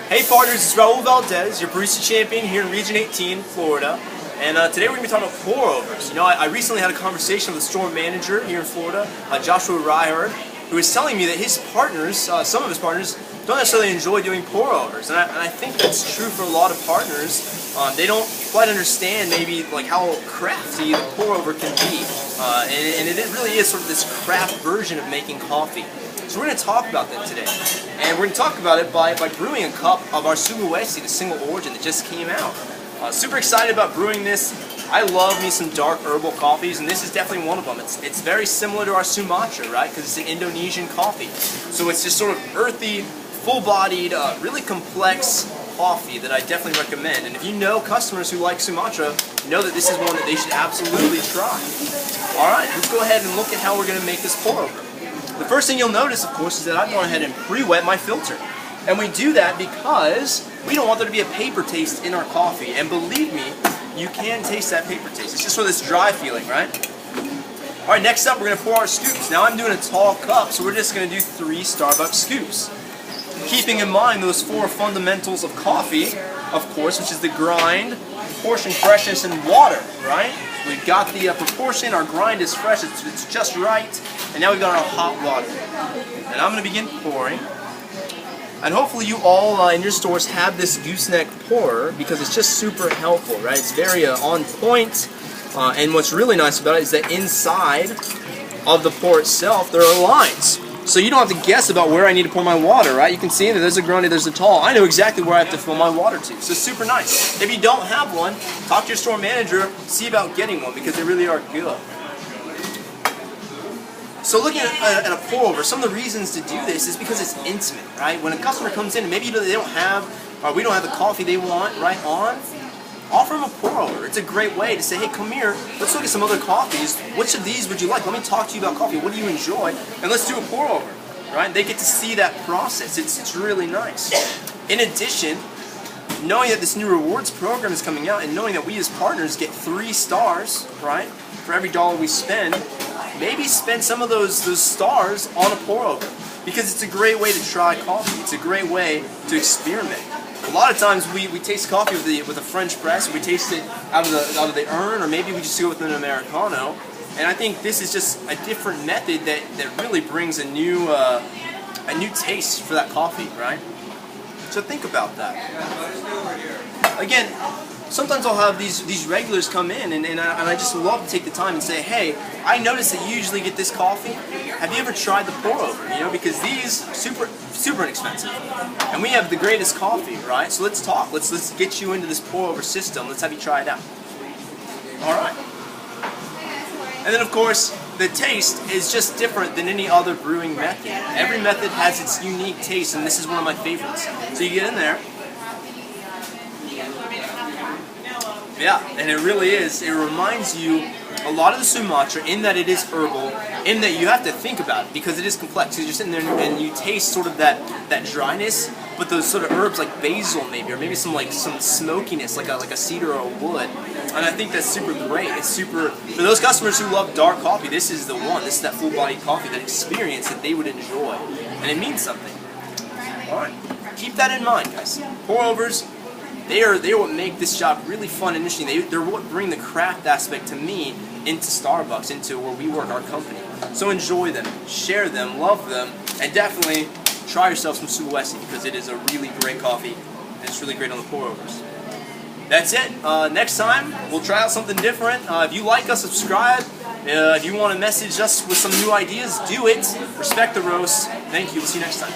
Hey partners, it's Raul Valdez, your barista champion here in Region 18, Florida. And today we're going to be talking about pour-overs. You know, I recently had a conversation with the store manager here in Florida, Joshua Ryhard, who was telling me that his partners, some of his partners, don't necessarily enjoy doing pour-overs. And I think that's true for a lot of partners. They don't quite understand maybe like how crafty the pour-over can be. And it really is sort of this craft version of making coffee. So we're going to talk about that today. And we're going to talk about it by brewing a cup of our Sulawesi, the single origin that just came out. Super excited about brewing this. I love me some dark herbal coffees, and this is definitely one of them. It's very similar to our Sumatra, right? Because it's an Indonesian coffee. So it's just sort of earthy, full-bodied, really complex coffee that I definitely recommend. And if you know customers who like Sumatra, know that this is one that they should absolutely try. Alright, let's go ahead and look at how we're going to make this pour-over. The first thing you'll notice, of course, is that I've gone ahead and pre-wet my filter. And we do that because we don't want there to be a paper taste in our coffee. And believe me, you can taste that paper taste. It's just sort of this dry feeling, right? Alright, next up we're going to pour our scoops. Now I'm doing a tall cup, so we're just going to do 3 Starbucks scoops. Keeping in mind those 4 fundamentals of coffee, of course, which is the grind, proportion, freshness, and water, right? We've got the proportion, our grind is fresh, it's just right, and now we've got our hot water. And I'm going to begin pouring. And hopefully you all in your stores have this gooseneck pourer because it's just super helpful, right? It's very on point, and what's really nice about it is that inside of the pour itself there are lines. So you don't have to guess about where I need to pour my water, right? You can see that there's a grande, there's a tall. I know exactly where I have to fill my water to. So super nice. If you don't have one, talk to your store manager, see about getting one because they really are good. So looking at a pour-over, some of the reasons to do this is because it's intimate, right? When a customer comes in and maybe they don't have, or we don't have the coffee they want right on, offer them a pour-over. It's a great way to say, hey, come here, let's look at some other coffees. Which of these would you like? Let me talk to you about coffee. What do you enjoy? And let's do a pour-over, right? They get to see that process. It's really nice. In addition, knowing that this new rewards program is coming out and knowing that we as partners get 3 stars, right, for every dollar we spend, maybe spend some of those stars on a pour-over because it's a great way to try coffee. It's a great way to experiment. A lot of times we taste coffee with a French press, we taste it out of the urn, or maybe we just go with an Americano. And I think this is just a different method that really brings a new taste for that coffee, right? So think about that. Again, sometimes I'll have these regulars come in, and I just love to take the time and say, hey, I noticed that you usually get this coffee. Have you ever tried the pour-over? You know, because these super inexpensive, and we have the greatest coffee, right? So let's talk. Let's get you into this pour-over system. Let's have you try it out. All right. And then of course, the taste is just different than any other brewing method. Every method has its unique taste, and this is one of my favorites. So you get in there. Yeah, and it really is. It reminds you a lot of the Sumatra in that it is herbal, in that you have to think about it because it is complex. You're sitting there and you taste sort of that dryness, but those sort of herbs like basil maybe, or maybe some smokiness like a cedar or a wood. And I think that's super great. It's super, for those customers who love dark coffee, this is the one. This is that full-bodied coffee, that experience that they would enjoy. And it means something. Alright, keep that in mind, guys. Pour-overs, they are what make this job really fun and interesting. They're what bring the craft aspect to me into Starbucks, into where we work, our company. So enjoy them, share them, love them, and definitely try yourself some Sulawesi because it is a really great coffee and it's really great on the pour-overs. That's it. Next time, we'll try out something different. If you like us, subscribe. If you want to message us with some new ideas, do it. Respect the roast. Thank you. We'll see you next time.